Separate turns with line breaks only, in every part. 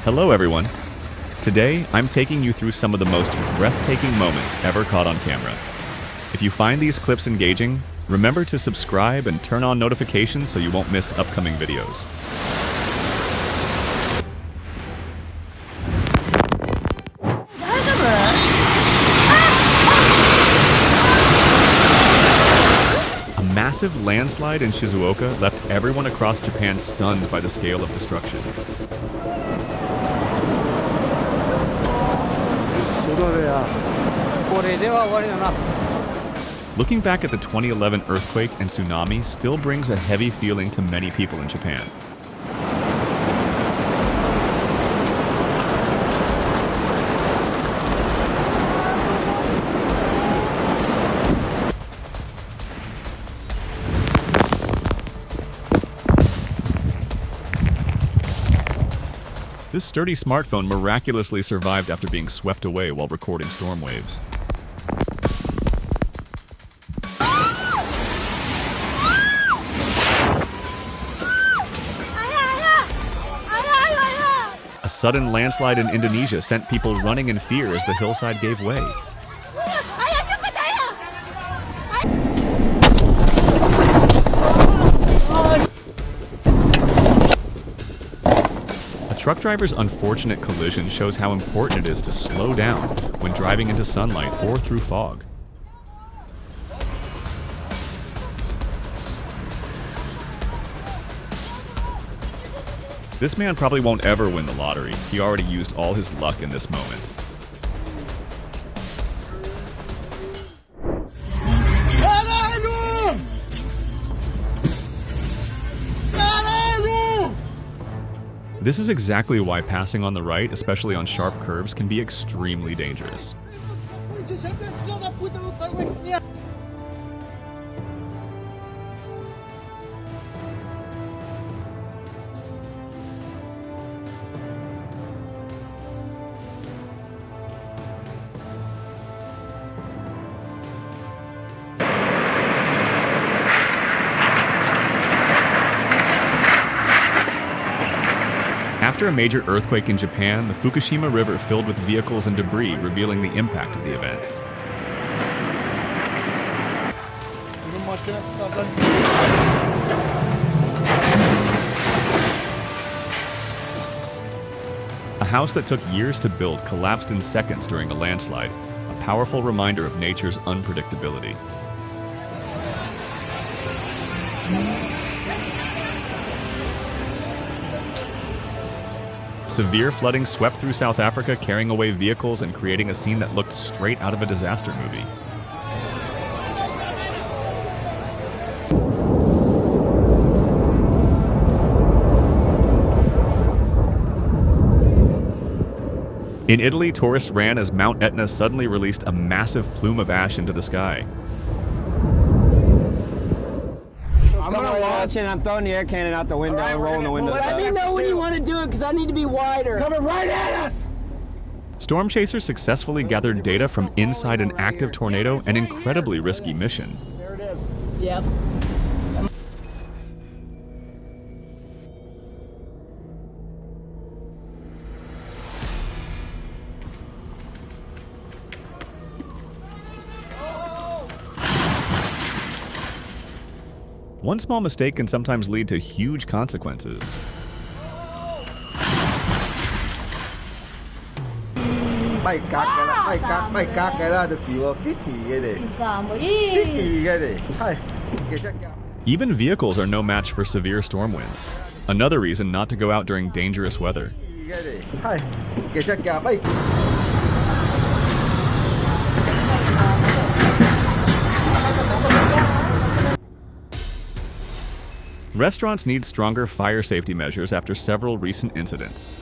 Hello everyone. Today, I'm taking you through some of the most breathtaking moments ever caught on camera. If you find these clips engaging, remember to subscribe and turn on notifications so you won't miss upcoming videos. A massive landslide in Shizuoka left everyone across Japan stunned by the scale of destruction. Looking back at the 2011 earthquake and tsunami still brings a heavy feeling to many people in Japan. This sturdy smartphone miraculously survived after being swept away while recording storm waves. A sudden landslide in Indonesia sent people running in fear as the hillside gave way. A truck driver's unfortunate collision shows how important it is to slow down when driving into sunlight or through fog. This man probably won't ever win the lottery. He already used all his luck in this moment. This is exactly why passing on the right, especially on sharp curves, can be extremely dangerous. After a major earthquake in Japan, the Fukushima River filled with vehicles and debris, revealing the impact of the event. A house that took years to build collapsed in seconds during a landslide, a powerful reminder of nature's unpredictability. Severe flooding swept through South Africa, carrying away vehicles and creating a scene that looked straight out of a disaster movie. In Italy, tourists ran as Mount Etna suddenly released a massive plume of ash into the sky.
I'm gonna launch and I'm throwing the air cannon out the window and rolling the window.
Let me know when you want to do it because I need to be wider.
Coming right at us!
Storm chasers successfully gathered data from inside an active tornado, an incredibly risky mission.
There it is.
Yep.
One small mistake can sometimes lead to huge consequences. Even vehicles are no match for severe storm winds. Another reason not to go out during dangerous weather. Restaurants need stronger fire safety measures after several recent incidents.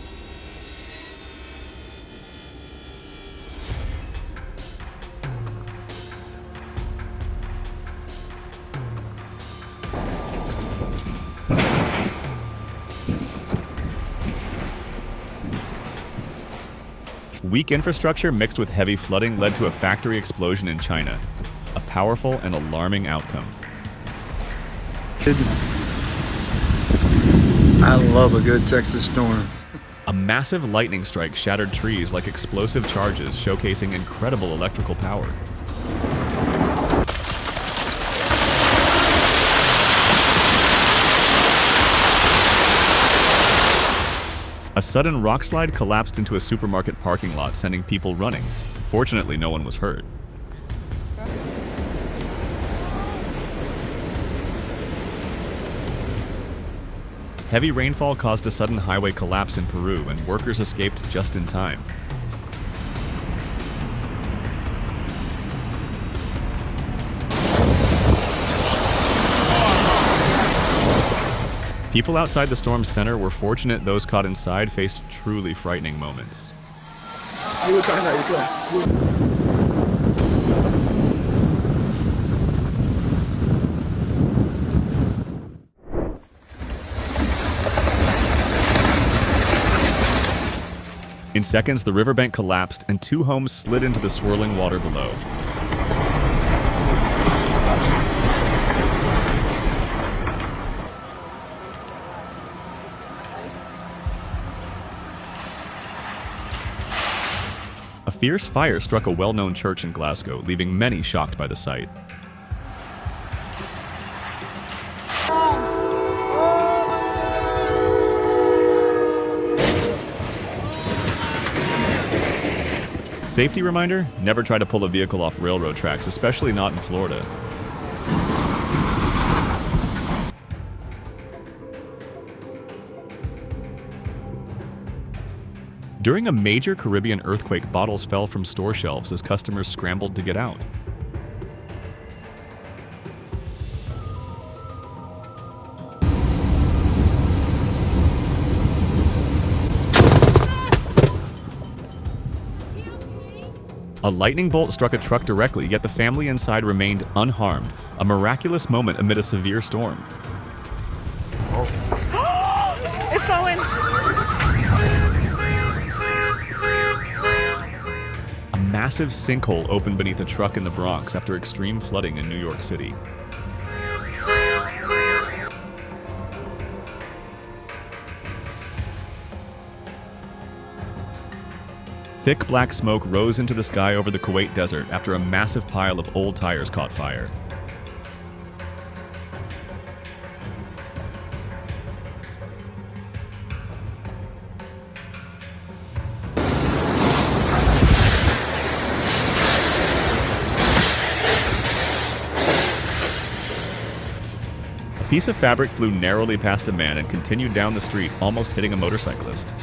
Weak infrastructure mixed with heavy flooding led to a factory explosion in China, a powerful and alarming outcome.
I love a good Texas storm.
A massive lightning strike shattered trees like explosive charges, showcasing incredible electrical power. A sudden rock slide collapsed into a supermarket parking lot, sending people running. Fortunately, no one was hurt. Heavy rainfall caused a sudden highway collapse in Peru, and workers escaped just in time. People outside the storm's center were fortunate. Those caught inside faced truly frightening moments. In seconds, the riverbank collapsed and 2 homes slid into the swirling water below. A fierce fire struck a well-known church in Glasgow, leaving many shocked by the sight. Safety reminder: never try to pull a vehicle off railroad tracks, especially not in Florida. During a major Caribbean earthquake, bottles fell from store shelves as customers scrambled to get out. A lightning bolt struck a truck directly, yet the family inside remained unharmed, a miraculous moment amid a severe storm.
It's going!
A massive sinkhole opened beneath a truck in the Bronx after extreme flooding in New York City. Thick black smoke rose into the sky over the Kuwait desert after a massive pile of old tires caught fire. A piece of fabric flew narrowly past a man and continued down the street, almost hitting a motorcyclist.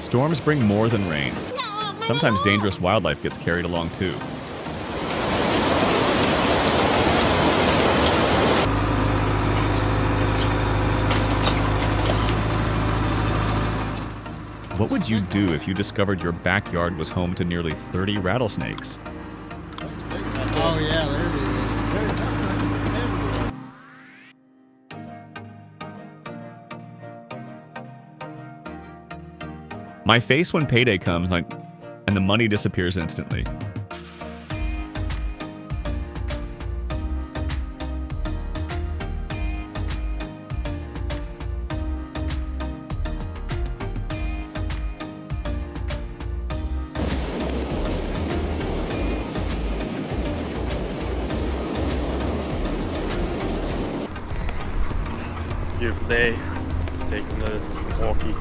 Storms bring more than rain. Sometimes dangerous wildlife gets carried along too. What would you do if you discovered your backyard was home to nearly 30 rattlesnakes?
Oh yeah, there it is.
My face when payday comes, and the money disappears instantly.
It's a beautiful day. It's taking a walkie.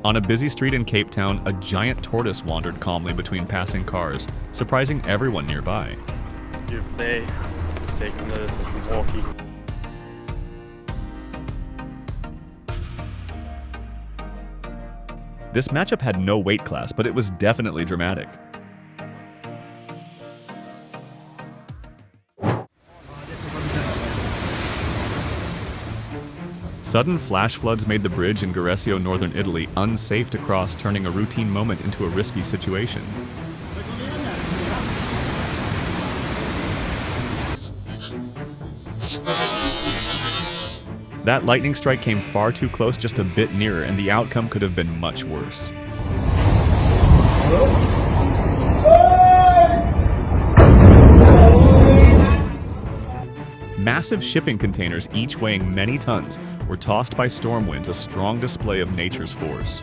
On a busy street in Cape Town, a giant tortoise wandered calmly between passing cars, surprising everyone nearby.
It's a beautiful day. It's taking a walkie.
This matchup had no weight class, but it was definitely dramatic. Sudden flash floods made the bridge in Gorizia, northern Italy, unsafe to cross, turning a routine moment into a risky situation. That lightning strike came far too close, just a bit nearer, and the outcome could have been much worse. Massive shipping containers, each weighing many tons, were tossed by storm winds, a strong display of nature's force.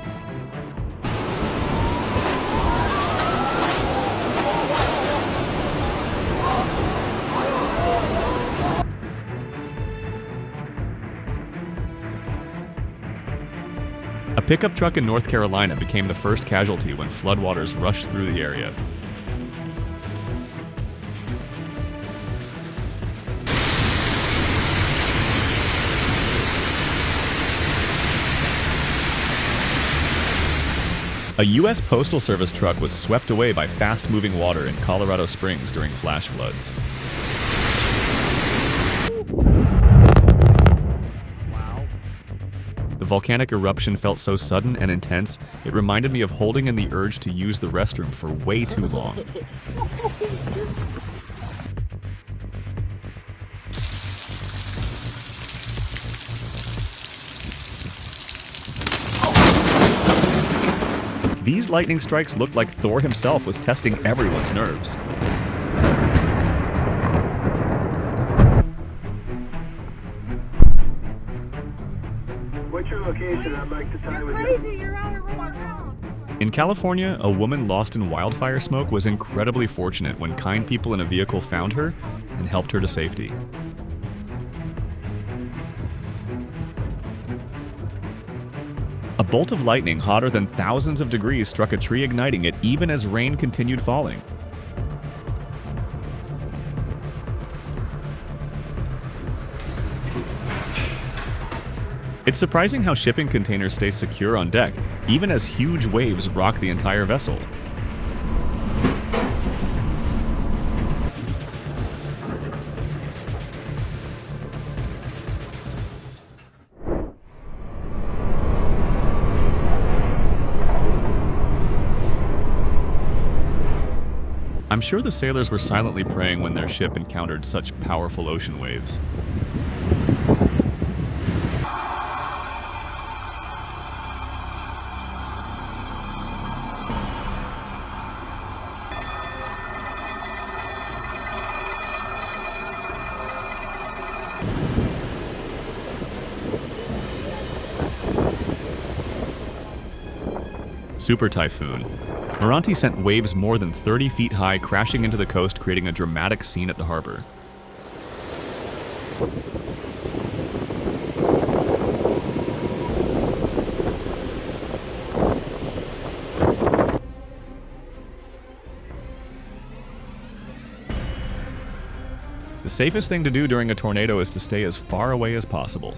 A pickup truck in North Carolina became the first casualty when floodwaters rushed through the area. A U.S. Postal Service truck was swept away by fast-moving water in Colorado Springs during flash floods. The volcanic eruption felt so sudden and intense, it reminded me of holding in the urge to use the restroom for way too long. These lightning strikes looked like Thor himself was testing everyone's nerves.
What's your location? I'd like to tie with you.
You're crazy. You're out of wrong.
In California, a woman lost in wildfire smoke was incredibly fortunate when kind people in a vehicle found her and helped her to safety. A bolt of lightning hotter than thousands of degrees struck a tree, igniting it even as rain continued falling. It's surprising how shipping containers stay secure on deck, even as huge waves rock the entire vessel. I'm sure the sailors were silently praying when their ship encountered such powerful ocean waves. Super Typhoon. Meranti sent waves more than 30 feet high crashing into the coast, creating a dramatic scene at the harbor. The safest thing to do during a tornado is to stay as far away as possible.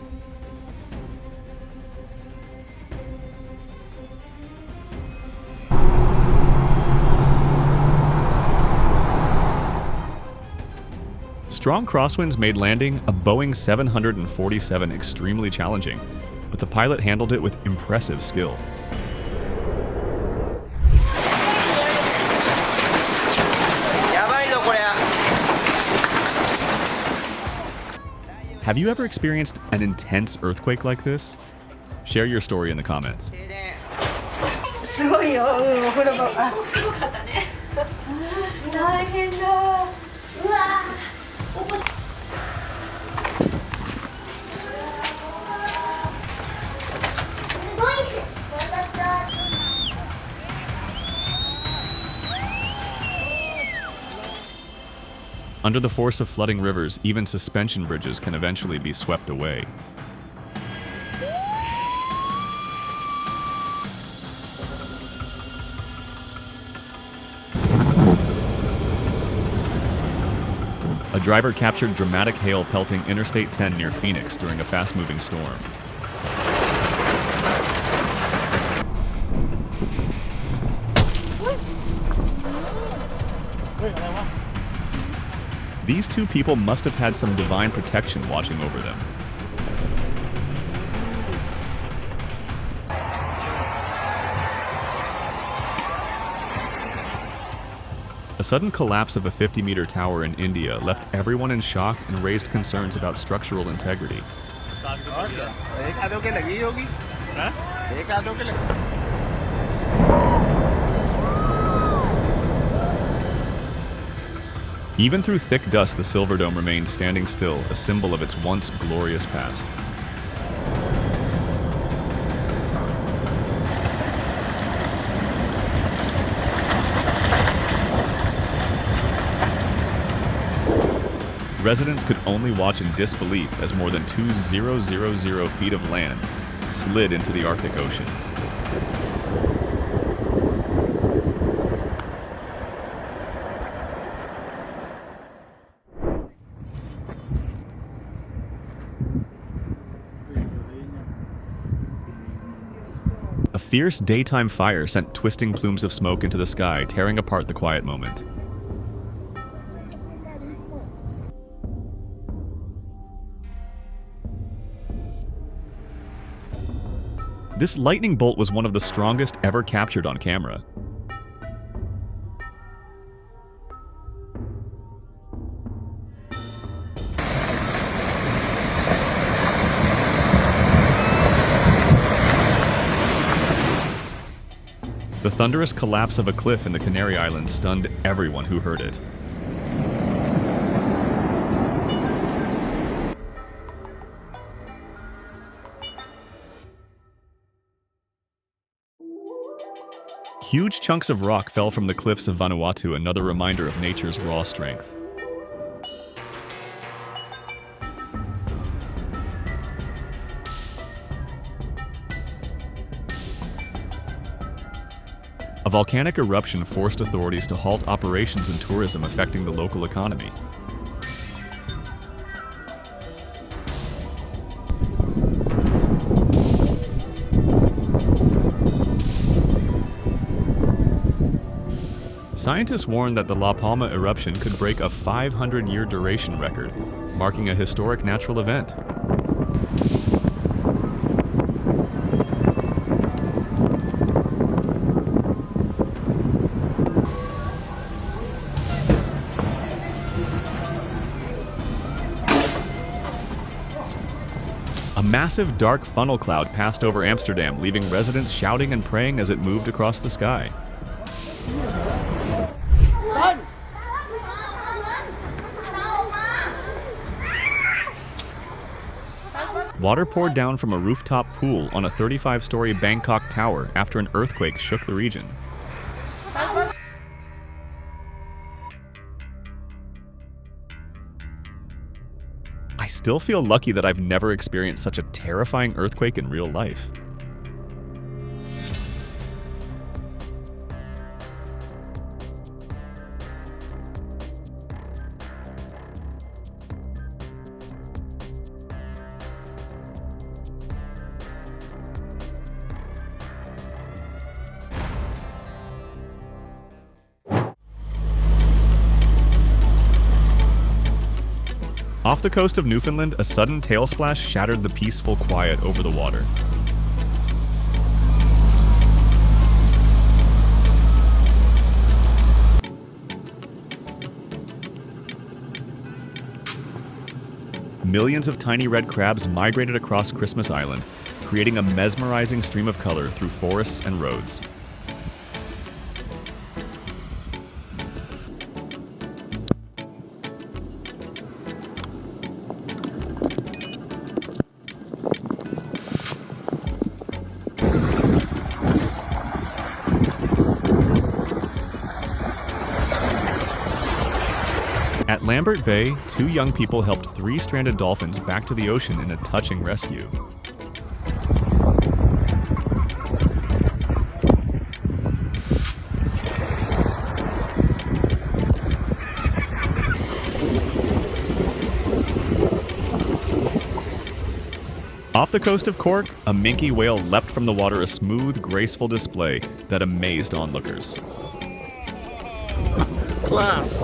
Strong crosswinds made landing a Boeing 747 extremely challenging, but the pilot handled it with impressive skill. Have you ever experienced an intense earthquake like this? Share your story in the comments.
すごいよ。お風呂場。超すごかったね。大変だ。うわ。
Under the force of flooding rivers, even suspension bridges can eventually be swept away. A driver captured dramatic hail pelting Interstate 10 near Phoenix during a fast-moving storm. These two people must have had some divine protection watching over them. A sudden collapse of a 50-meter tower in India left everyone in shock and raised concerns about structural integrity. Even through thick dust, the Silver Dome remained standing still, a symbol of its once glorious past. Residents could only watch in disbelief as more than 2,000 feet of land slid into the Arctic Ocean. A fierce daytime fire sent twisting plumes of smoke into the sky, tearing apart the quiet moment. This lightning bolt was one of the strongest ever captured on camera. The thunderous collapse of a cliff in the Canary Islands stunned everyone who heard it. Huge chunks of rock fell from the cliffs of Vanuatu, another reminder of nature's raw strength. A volcanic eruption forced authorities to halt operations and tourism, affecting the local economy. Scientists warned that the La Palma eruption could break a 500-year duration record, marking a historic natural event. A massive dark funnel cloud passed over Amsterdam, leaving residents shouting and praying as it moved across the sky. Water poured down from a rooftop pool on a 35-story Bangkok tower after an earthquake shook the region. I still feel lucky that I've never experienced such a terrifying earthquake in real life. Off the coast of Newfoundland, a sudden tail splash shattered the peaceful quiet over the water. Millions of tiny red crabs migrated across Christmas Island, creating a mesmerizing stream of color through forests and roads. At Lambert Bay, 2 young people helped 3 stranded dolphins back to the ocean in a touching rescue. Off the coast of Cork, a minke whale leapt from the water, a smooth, graceful display that amazed onlookers.
Class.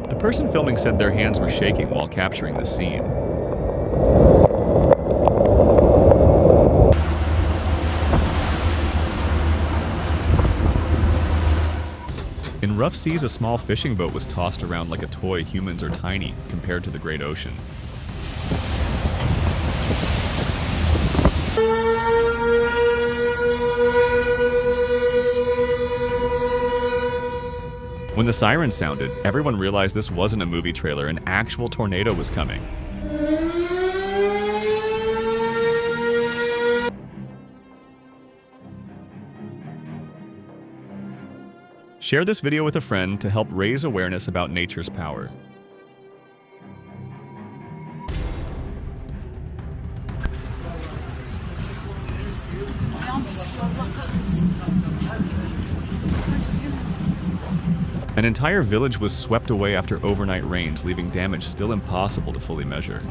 The person filming said their hands were shaking while capturing the scene. In rough seas, a small fishing boat was tossed around like a toy. Humans are tiny compared to the great ocean. When the siren sounded, everyone realized this wasn't a movie trailer, an actual tornado was coming. Share this video with a friend to help raise awareness about nature's power. An entire village was swept away after overnight rains, leaving damage still impossible to fully measure.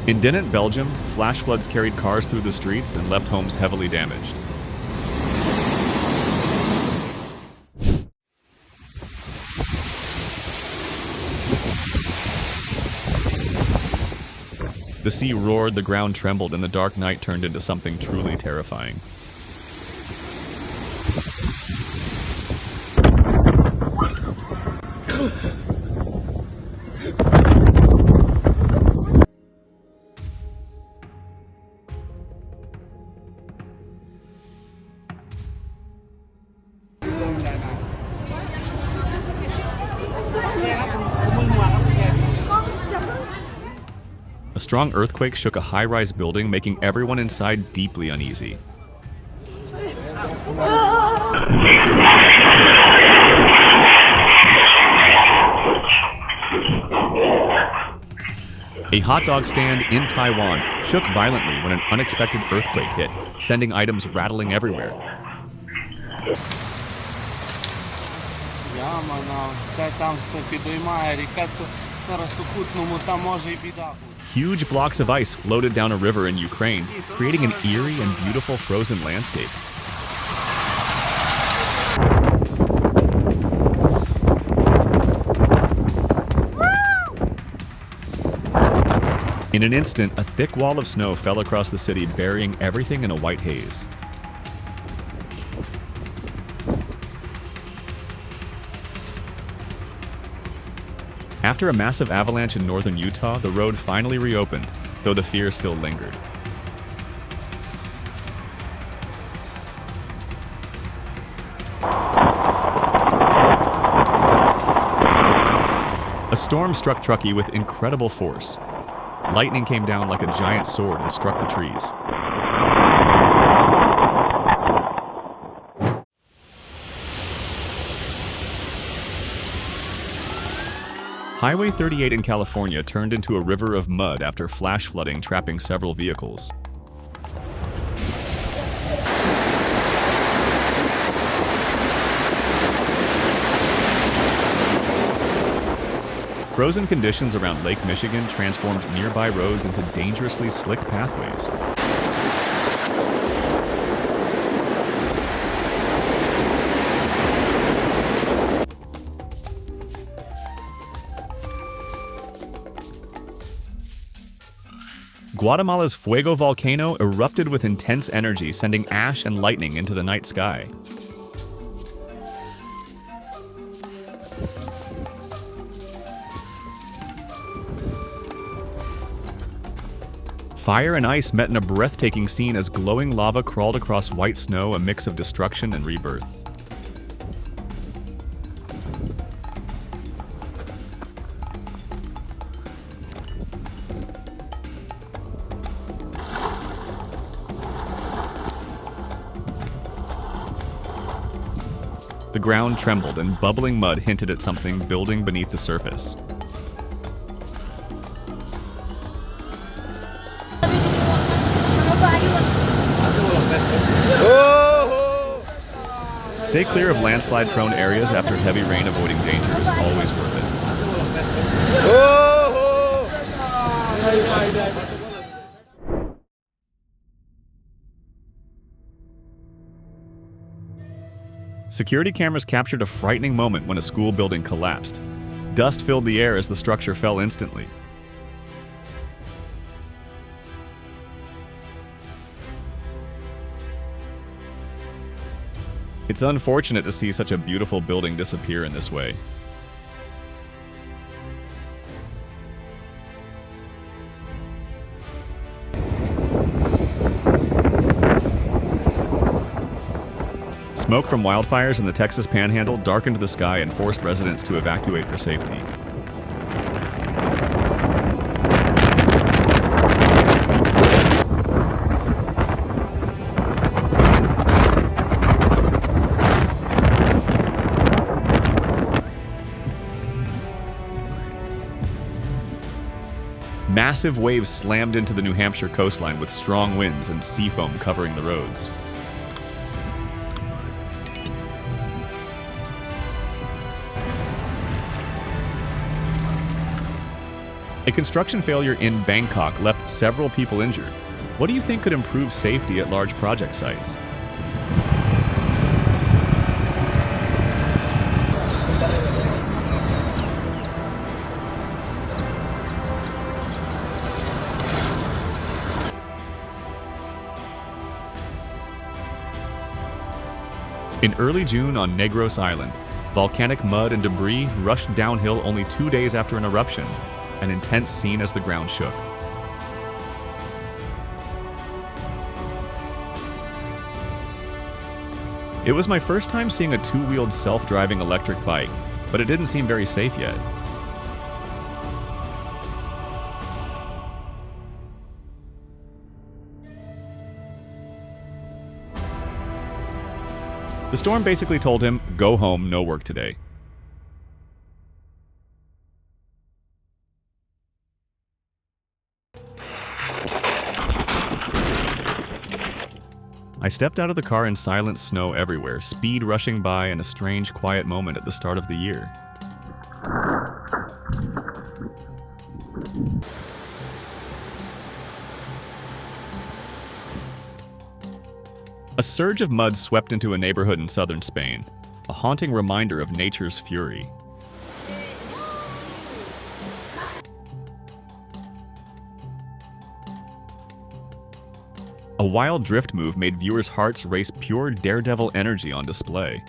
In Deepen, Belgium, flash floods carried cars through the streets and left homes heavily damaged. The sea roared, the ground trembled, and the dark night turned into something truly terrifying. A strong earthquake shook a high-rise building, making everyone inside deeply uneasy. A hot dog stand in Taiwan shook violently when an unexpected earthquake hit, sending items rattling everywhere. Huge blocks of ice floated down a river in Ukraine, creating an eerie and beautiful frozen landscape. In an instant, a thick wall of snow fell across the city, burying everything in a white haze. After a massive avalanche in northern Utah, the road finally reopened, though the fear still lingered. A storm struck Truckee with incredible force. Lightning came down like a giant sword and struck the trees. Highway 38 in California turned into a river of mud after flash flooding, trapping several vehicles. Frozen conditions around Lake Michigan transformed nearby roads into dangerously slick pathways. Guatemala's Fuego volcano erupted with intense energy, sending ash and lightning into the night sky. Fire and ice met in a breathtaking scene as glowing lava crawled across white snow, a mix of destruction and rebirth. The ground trembled and bubbling mud hinted at something building beneath the surface. Stay clear of landslide-prone areas after heavy rain. Avoiding danger is always worth it. Security cameras captured a frightening moment when a school building collapsed. Dust filled the air as the structure fell instantly. It's unfortunate to see such a beautiful building disappear in this way. Smoke from wildfires in the Texas Panhandle darkened the sky and forced residents to evacuate for safety. Massive waves slammed into the New Hampshire coastline with strong winds and sea foam covering the roads. A construction failure in Bangkok left several people injured. What do you think could improve safety at large project sites? In early June on Negros Island, volcanic mud and debris rushed downhill only 2 days after an eruption, an intense scene as the ground shook. It was my first time seeing a two-wheeled self-driving electric bike, but it didn't seem very safe yet. The storm basically told him, "Go home, no work today." I stepped out of the car in silent snow everywhere, speed rushing by in a strange, quiet moment at the start of the year. A surge of mud swept into a neighborhood in southern Spain, a haunting reminder of nature's fury. A wild drift move made viewers' hearts race, pure daredevil energy on display.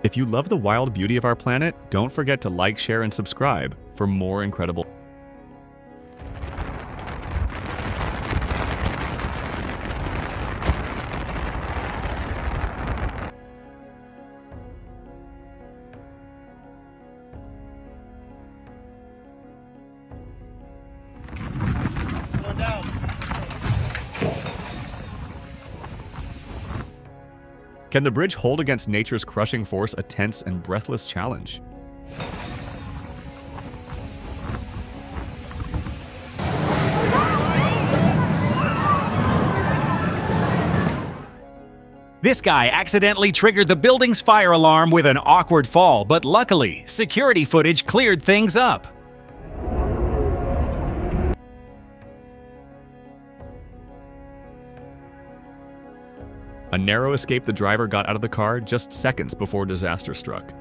If you love the wild beauty of our planet, don't forget to like, share, and subscribe for more incredible. Can the bridge hold against nature's crushing force, a tense and breathless challenge?
This guy accidentally triggered the building's fire alarm with an awkward fall, but luckily, security footage cleared things up.
A narrow escape, the driver got out of the car just seconds before disaster struck.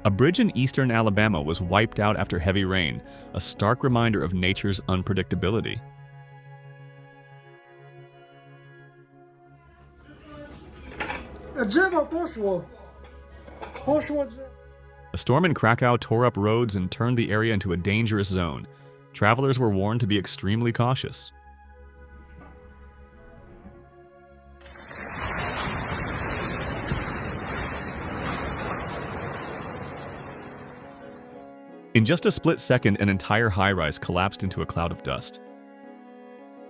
A bridge in eastern Alabama was wiped out after heavy rain, a stark reminder of nature's unpredictability. A storm in Krakow tore up roads and turned the area into a dangerous zone. Travelers were warned to be extremely cautious. In just a split second, an entire high-rise collapsed into a cloud of dust.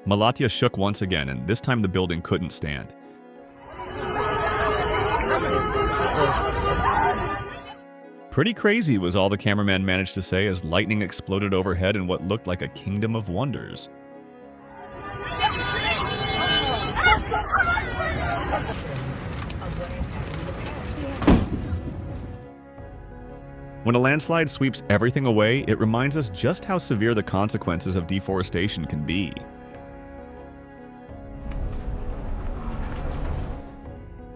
Malatya shook once again, and this time the building couldn't stand. Pretty crazy was all the cameraman managed to say as lightning exploded overhead in what looked like a kingdom of wonders. When a landslide sweeps everything away, it reminds us just how severe the consequences of deforestation can be.